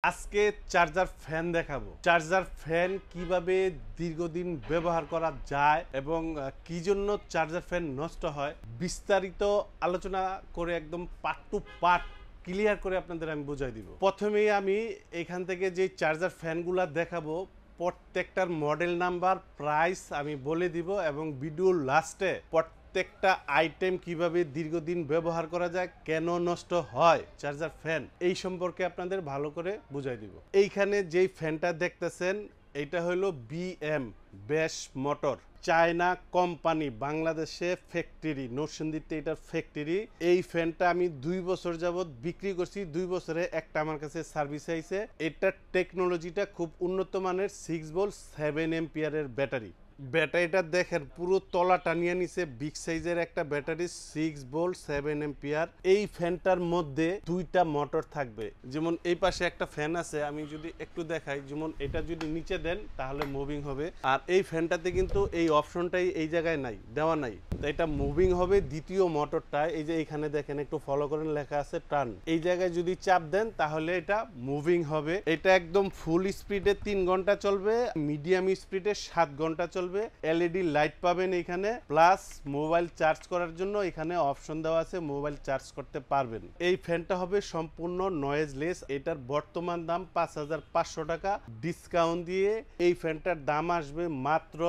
আজকে charger fan দেখাবো। Charger fan কিভাবে দীর্ঘদিন ব্যবহার করা যায় এবং কি জন্য চার্জার ফ্যান নষ্ট হয় বিস্তারিত আলোচনা করে একদম পার্ট টু পার্ট ক্লিয়ার করে আপনাদের আমি বুঝাই দিব। প্রথমেই আমি এখান থেকে যে চার্জার ফ্যানগুলা দেখাবো প্রত্যেকটার মডেল নাম্বার, প্রাইস আমি বলে দিব এবং ভিডিওর লাস্টে প্রত্যেকটা আইটেম কিভাবে দীর্ঘদিন ব্যবহার করা যায়, কেন নষ্ট হয় চার্জার ফ্যান, এই সম্পর্কে আপনাদের ভালো করে বুঝাই দিব। এইখানে যেই ফ্যানটা দেখতেছেন এটা হলো বিএম বেশ মোটর, চায়না কোম্পানি, বাংলাদেশে ফ্যাক্টরি, নরসিংদীতে এটার ফ্যাক্টরি। এই ফ্যানটা আমি 2 বছর যাবত বিক্রি করছি। 2 বছরে একটা আমার কাছে সার্ভিস আইছে। এটার টেকনোলজিটা খুব উন্নত মানের, 6 ভোল্ট 7 এম্পিয়ারের ব্যাটারি। ব্যাটারিটা দেখেন পুরো তলা টানিয়ে নিছে, বিগ সাইজের একটা ব্যাটারি, 6 ভোল্ট 7 এম্পিয়ার। এই ফ্যানটার মধ্যে 2টা মোটর থাকবে। যেমন এই পাশে একটা ফ্যান আছে, আমি যদি একটু দেখাই, যেমন এটা যদি নিচে দেন তাহলে মুভিং হবে। আর এই ফ্যানটাতে কিন্তু এই অপশনটাই এই জায়গায় নাই, দেওয়া নাই, তো এটা মুভিং হবে। দ্বিতীয় মোটরটা এই যে এখানে দেখেন, একটু ফলো করেন, লেখা আছে টার্ন, এই জায়গায় যদি চাপ দেন তাহলে এটা মুভিং হবে। এটা একদম ফুল স্পিডে 3 ঘন্টা চলবে, মিডিয়াম স্পিডে 7 ঘন্টা চলবে। এলইডি লাইট পাবেন এখানে, প্লাস মোবাইল চার্জ করার জন্য এখানে অপশন দেওয়া আছে, মোবাইল চার্জ করতে পারবেন। এই ফ্যানটা হবে সম্পূর্ণ নয়েজলেস। এটার বর্তমান দাম 5,500 টাকা। ডিসকাউন্ট দিয়ে এই ফ্যানটার দাম আসবে মাত্র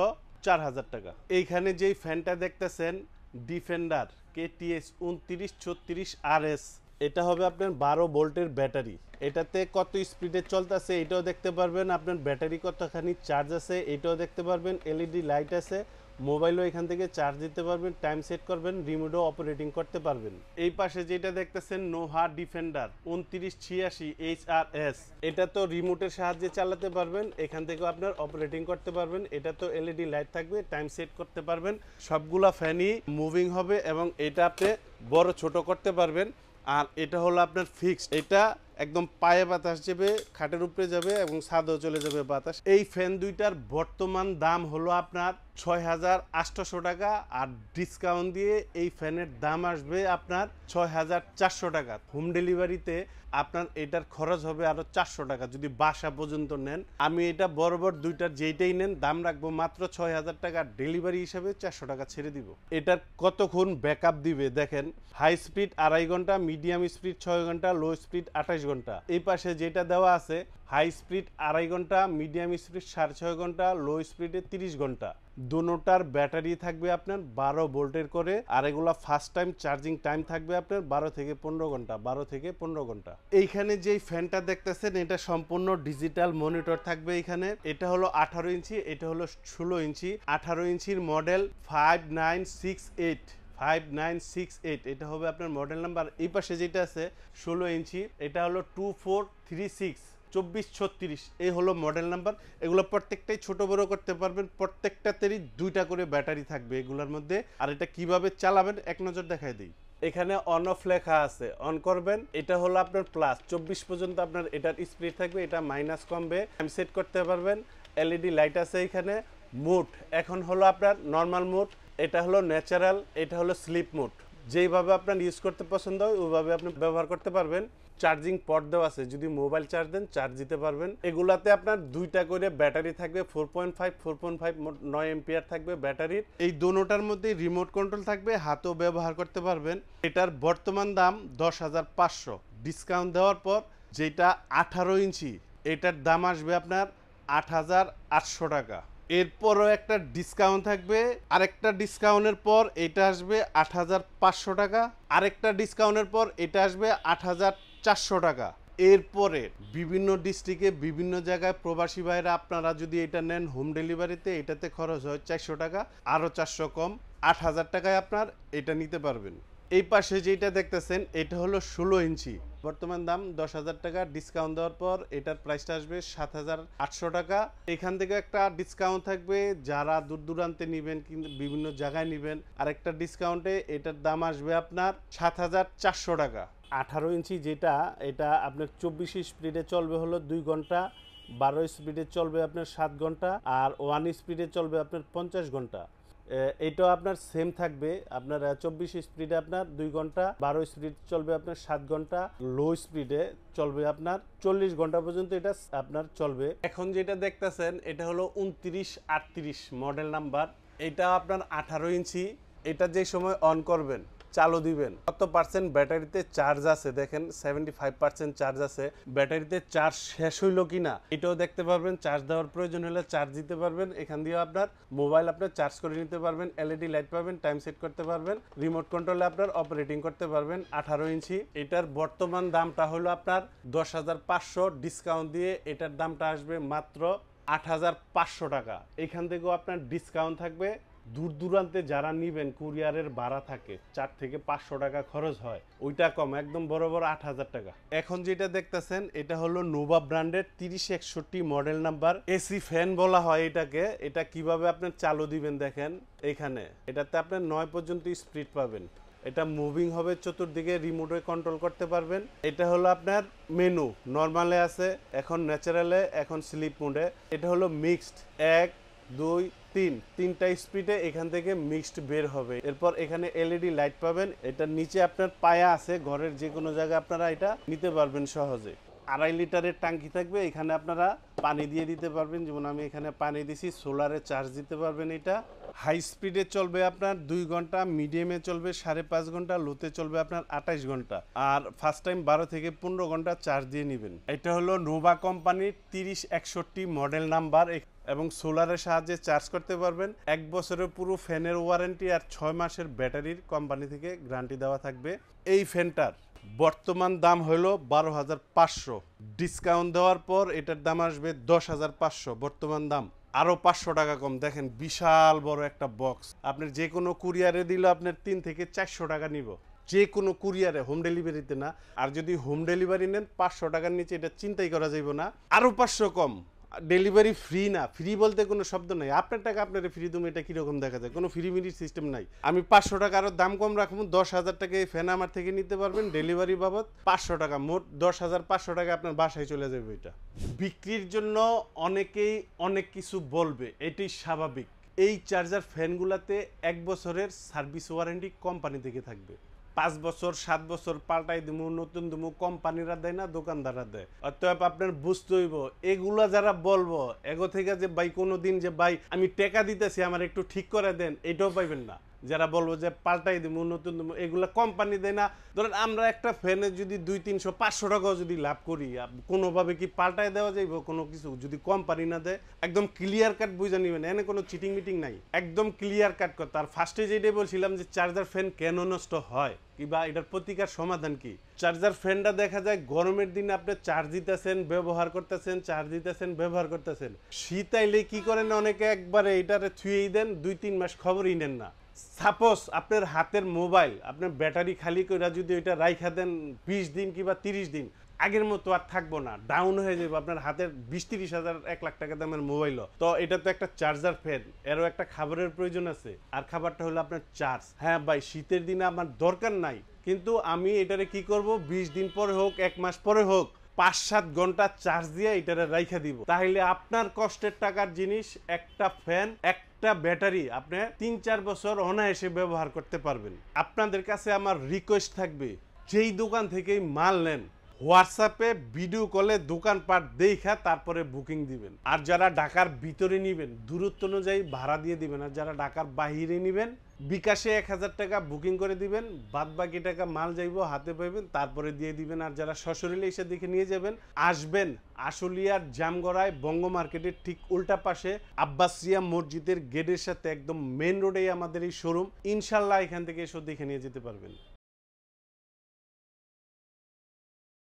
4,000 টাকা। এইখানে যেই ফ্যানটা দেখতেছেন ডিফেন্ডার KTS 2936 RS, এটা হবে আপনার 12 ভোল্টের ব্যাটারি। এটাতে কত স্পিডে চলতেছে এটাও দেখতে পারবেন, আপনার ব্যাটারি কতখানি চার্জ আছে এটাও দেখতে পারবেন। এলইডি লাইট আছে, মোবাইলও এখান থেকে চার্জ দিতে পারবেন, টাইম সেট করবেন, রিমোটও অপারেটিং করতে পারবেন। এই পাশে যেটা দেখতেছেন নোহা ডিফেন্ডার 2986 HRS, এটা তো রিমোটের সাহায্যে চালাতে পারবেন, এখান থেকেও আপনার অপারেটিং করতে পারবেন। এটা তো এলইডি লাইট থাকবে, টাইম সেট করতে পারবেন। সবগুলা ফ্যানই মুভিং হবে এবং এটা আপনি বড় ছোট করতে পারবেন। আর এটা হলো আপনার ফিক্সড, এটা একদম পায়ে বাতাস যাবে, খাটের উপরে যাবে এবং ছাদেও চলে যাবে বাতাস। এই ফ্যান দুইটার বর্তমান দাম হলো আপনার 6,800 টাকা, আর ডিসকাউন্ট দিয়ে এই ফ্যানের দাম আসবে আপনার 6,400 টাকা। হোম ডেলিভারিতে আপনার এটার খরচ হবে আরো 400 টাকা যদি বাসা পর্যন্ত নেন। আমি এটা বরাবর দুইটার যেইটাই নেন দাম রাখবো মাত্র 6,000 টাকা, ডেলিভারি হিসাবে 400 টাকা ছেড়ে দিব। এটার কতক্ষণ ব্যাকআপ দিবে দেখেন, হাই স্পিড 2.5 ঘন্টা, মিডিয়াম স্পিড 6 ঘন্টা, লো স্পিড 28 ঘন্টা। এই পাশে যেটা দেওয়া আছে হাই স্পিড 2.5 ঘন্টা, মিডিয়াম স্পিড 6.5 ঘন্টা, লো স্পিডে 30 ঘন্টা। দুটোটার ব্যাটারি থাকবে আপনার 12 ভোল্টের করে, আর এগুলা ফার্স্ট টাইম চার্জিং টাইম থাকবে আপনার 12 থেকে 15 ঘন্টা, 12 থেকে 15 ঘন্টা। এইখানে যেই ফ্যানটা দেখতেছেন এটা সম্পূর্ণ ডিজিটাল মনিটর থাকবে এখানে। এটা হলো 18 ইঞ্চি, এটা হলো 16 ইঞ্চি। 18 ইঞ্চির মডেল 5968, 5968, এটা হবে আপনার মডেল নাম্বার। এই পাশে যেটা আছে 16 ইঞ্চি, এটা হলো 2436 2436, এই হলো মডেল নাম্বার। এগুলো প্রত্যেকটাই ছোট বড় করতে পারবেন, প্রত্যেকটাতেরই 2টা করে ব্যাটারি থাকবে এগুলোর মধ্যে। আর এটা কিভাবে চালাবেন এক নজর দেখাই দিই। এখানে অন অফ লেখা আছে, অন করবেন, এটা হলো আপনার প্লাস 24 পর্যন্ত আপনার এটার স্পিড থাকবে, এটা মাইনাস কমবে, টাইম সেট করতে পারবেন। এলইডি লাইট আছে এখানে। মুড এখন হলো আপনার নর্মাল মুড, এটা হলো ন্যাচারাল, এটা হলো স্লিপ মুড। যেইভাবে আপনার ইউজ করতে পছন্দ হয় ওইভাবে আপনি ব্যবহার করতে পারবেন। চার্জিং পট দেওয়া আছে, যদি মোবাইল চার্জ দেন চার্জ দিতে পারবেন। এগুলাতে আপনার 2টা করে ব্যাটারি থাকবে, 4.5 9 এম্পিয়ার থাকবে ব্যাটারির। এই দুটোটার মধ্যে রিমোট কন্ট্রোল থাকবে, হাতেও ব্যবহার করতে পারবেন। এটার বর্তমান দাম 10,500, ডিসকাউন্ট দেওয়ার পর যেটা 18 ইঞ্চি এটার দাম আসবে আপনার 8,800 টাকা। এরপরও একটা ডিসকাউন্ট থাকবে, আরেকটা ডিসকাউন্টের পর এটা আসবে 8,500 টাকা, আরেকটা ডিসকাউন্টের পর এটা আসবে 8,400 টাকা। এরপরে বিভিন্ন ডিস্ট্রিক্টে বিভিন্ন জায়গায় প্রবাসী ভাইরা আপনারা যদি এটা নেন হোম ডেলিভারিতে, এটাতে খরচ হয় 400 টাকা, আরও 400 কম, 8,000 টাকায় আপনার এটা নিতে পারবেন। এই পাশে যেটা দেখতেছেন এটা হলো 16 ইঞ্চি, বর্তমান দাম 10,000 টাকা, ডিসকাউন্ট দেওয়ার পর এটার প্রাইসটা আসবে 7,800 টাকা। এখান থেকে একটা ডিসকাউন্ট থাকবে যারা দূর দূরান্তে নেবেন, কিন্তু বিভিন্ন জায়গায় নেবেন, আরেকটা ডিসকাউন্টে এটার দাম আসবে আপনার 7,400 টাকা। 18 ইঞ্চি যেটা, এটা আপনার 24 স্পিডে চলবে হলো 2 ঘন্টা, 12 স্পিডে চলবে আপনার 7 ঘন্টা, আর 1 স্পিডে চলবে আপনার 50 ঘন্টা। এইটাও আপনার সেম থাকবে, আপনার 24 স্পিডে আপনার 2 ঘন্টা, 12 স্পিড চলবে আপনার 7 ঘন্টা, লো স্পিডে চলবে আপনার 40 ঘন্টা পর্যন্ত এটা আপনার চলবে। এখন যেটা দেখতেছেন এটা হলো 2938 মডেল নাম্বার। এটা আপনার 18 ইঞ্চি। এটা যে সময় অন করবেন, চালু দিবেন, কত পার্সেন্ট ব্যাটারিতে চার্জ আছে দেখেন, 75% চার্জ আছে। ব্যাটারিতে চার্জ শেষ হইলো কিনা এটাও দেখতে পারবেন। চার্জ দেওয়ার প্রয়োজন হলে চার্জ দিতে পারবেন। এখান দিয়ে আপনার মোবাইল আপনার চার্জ করে নিতে পারবেন। এলইডি লাইট পাবেন, টাইম সেট করতে পারবেন, রিমোট কন্ট্রোলে আপনার অপারেটিং করতে পারবেন। 18 ইঞ্চি। এটার বর্তমান দামটা হলো আপনার 10,500, ডিসকাউন্ট দিয়ে এটার দামটা আসবে মাত্র 8,500 টাকা। এখান থেকেও আপনার ডিসকাউন্ট থাকবে। দূর দূরান্তে যারা নিবেন, কুরিয়ারের ভাড়া থাকে 4 থেকে 500 টাকা খরচ হয়, ওইটা কম, একদম বড় বড় 8,000 টাকা। এখন যেটা দেখতেছেন এটা হলো নোভা ব্র্যান্ডের 3061 মডেল নাম্বার। এসি ফ্যান বলা হয় এটাকে। এটা কিভাবে আপনার চালু দিবেন দেখেন, এখানে এটাতে আপনার 9 পর্যন্ত স্পিড পাবেন। এটা মুভিং হবে চতুর্দিকে, রিমোটে কন্ট্রোল করতে পারবেন। এটা হলো আপনার মেনু, নর্মালে আছে, এখন ন্যাচারালে, এখন স্লিপ মোডে। এটা হলো মিক্সড, 1 2 3 তিনটা স্পিডে এখান থেকে মিক্সড বের হবে। এরপর এখানে এলইডি লাইট পাবেন। এটার নিচে আপনার পায়া আছে, ঘরের যে কোনো জায়গায় আপনারা এটা নিতে পারবেন সহজে। 2.5 লিটারের ট্যাঙ্কি থাকবে, এখানে আপনারা পানি দিয়ে দিতে পারবেন, যেমন আমি এখানে পানি দিছি। সোলারে চার্জ দিতে পারবেন। এটা হাই স্পিডে চলবে আপনার 2 ঘন্টা, মিডিয়ামে চলবে 5.5 ঘন্টা, লোতে চলবে আপনার 28 ঘন্টা। আর ফার্স্ট টাইম 12 থেকে 15 ঘন্টা চার্জ দিয়ে নেবেন। এটা হলো নোভা কোম্পানির 3061 মডেল নাম্বার এবং সোলারের সাহায্যে চার্জ করতে পারবেন। 1 বছরের পুরো ফ্যানের ওয়ারেন্টি আর 6 মাসের ব্যাটারির কোম্পানি থেকে গ্যারান্টি দেওয়া থাকবে। এই ফ্যানটার বর্তমান দাম হলো 12,500, ডিসকাউন্ট দেওয়ার পর এটার দাম আসবে 10,500। বর্তমান দাম আরো 500 টাকা কম। দেখেন বিশাল বড় একটা বক্স। আপনার যে কোনো কুরিয়ারে দিলে আপনার 3 থেকে 400 টাকা নিব, যে কোনো কুরিয়ারে, হোম ডেলিভারিতে না। আর যদি হোম ডেলিভারি নেন 500 টাকার নিচে এটা চিন্তাই করা যাইব না। আরো 500 কম। ডেলিভারি ফ্রি না, ফ্রি বলতে কোনো শব্দ নাই। আপনার টাকা আপনার ফ্রি, তুমি এটা কিরকম দেখা যায়, কোনো ফ্রি মিরি সিস্টেম নাই। আমি 500 টাকা আরো দাম কম রাখবো, 10,000 টাকা এই ফ্যান আমার থেকে নিতে পারবেন। ডেলিভারি বাবদ 500 টাকা, মোট 10,500 টাকা আপনার বাসায় চলে যাবে। এটা বিক্রির জন্য অনেকেই অনেক কিছু বলবে, এটি স্বাভাবিক। এই চার্জার ফ্যানগুলাতে 1 বছরের সার্ভিস ওয়ারেন্টি কোম্পানি থেকে থাকবে। 5 বছর 7 বছর পাল্টাই দিমু, নতুন দিমু, কোম্পানিরা দেয় না, দোকানদাররা দেয়। অতএব আপনার বুঝতে হইব, এগুলা যারা বলবো এগো থেকে যে ভাই কোনো দিন যে ভাই আমি টাকা দিতেছি আমার একটু ঠিক করে দেন, এটাও পাইবেন না। যারা বলবো যে পাল্টাই দিমু, নতুন দিমু, এগুলা কোম্পানি দেয় না। ধরেন আমরা একটা ফ্যানে যদি 200, 300, 500 টাকাও যদি লাভ করি, কোনোভাবে কি পাল্টাই দেওয়া যাইব? কোনো কিছু যদি কোম্পানি না দেয়, একদম ক্লিয়ার কাট বুঝে নিবেন, এনে কোনো চিটিং মিটিং নাই, একদম ক্লিয়ার কাট কথা। আর ফার্স্টে যেটাই বলছিলাম যে চার্জার ফ্যান কেন নষ্ট হয় কিংবা এটার প্রতিকার সমাধান কি। চার্জার ফ্যানটা দেখা যায় গরমের দিনে আপনি চার্জ দিতেছেন, ব্যবহার করতেছেন, চার্জ দিতেছেন, ব্যবহার করতেছেন। শীত আইলে কি করেন অনেকে, একবারে এটারে থুয়েই দেন, 2-3 মাস খবরই নেন না। সাপোজ আপনার হাতের মোবাইল, আপনার ব্যাটারি খালি করে যদি এটা রাইখা দেন 20 দিন কিংবা 30 দিন, আগের মতো আর থাকবো না, ডাউন হয়ে যাবে। আপনার হাতের 20-30 হাজার 1 লাখ টাকা দামের মোবাইল, তো এটা তো একটা চার্জার ফ্যান, এরও একটা খাবারের প্রয়োজন আছে। আর খাবারটা হলো আপনার চার্জ। হ্যাঁ ভাই, শীতের দিনে আমার দরকার নাই, কিন্তু আমি এটারে কি করব, 20 দিন পরে হোক, 1 মাস পরে হোক, 5-7 ঘন্টা চার্জ দিয়ে এটারে রাইখা দিব। তাহলে আপনার কষ্টের টাকার জিনিস, একটা ফ্যান, একটা ব্যাটারি আপনি 3-4 বছর অনায়াসে ব্যবহার করতে পারবেন। আপনাদের কাছে আমার রিকোয়েস্ট থাকবে, যেই দোকান থেকেই মাল নেন, হোয়াটসঅ্যাপে ভিডিও কলে দোকানপাট দেখা তারপরে বুকিং দিবেন। আর যারা ঢাকার ভিতরে নিবেন, দূরত্ব অনুযায়ী ভাড়া দিয়ে দিবেন। আর যারা ঢাকার বাহিরে নিবেন, বিকাশে 1,000 টাকা বুকিং করে দিবেন, বাদ বাকি টাকা মাল যাইব, হাতে পাইবেন, তারপরে দিয়ে দিবেন। আর যারা সশরীরে এসে দেখে নিয়ে যাবেন, আসবেন আশুলিয়ার জামগড়ায় বঙ্গ মার্কেটের ঠিক উল্টা পাশে আব্বাসিয়া মসজিদের গেটের সাথে একদম মেন রোডেই আমাদের এই শোরুম। ইনশাল্লাহ এখান থেকে এসে দেখে নিয়ে যেতে পারবেন।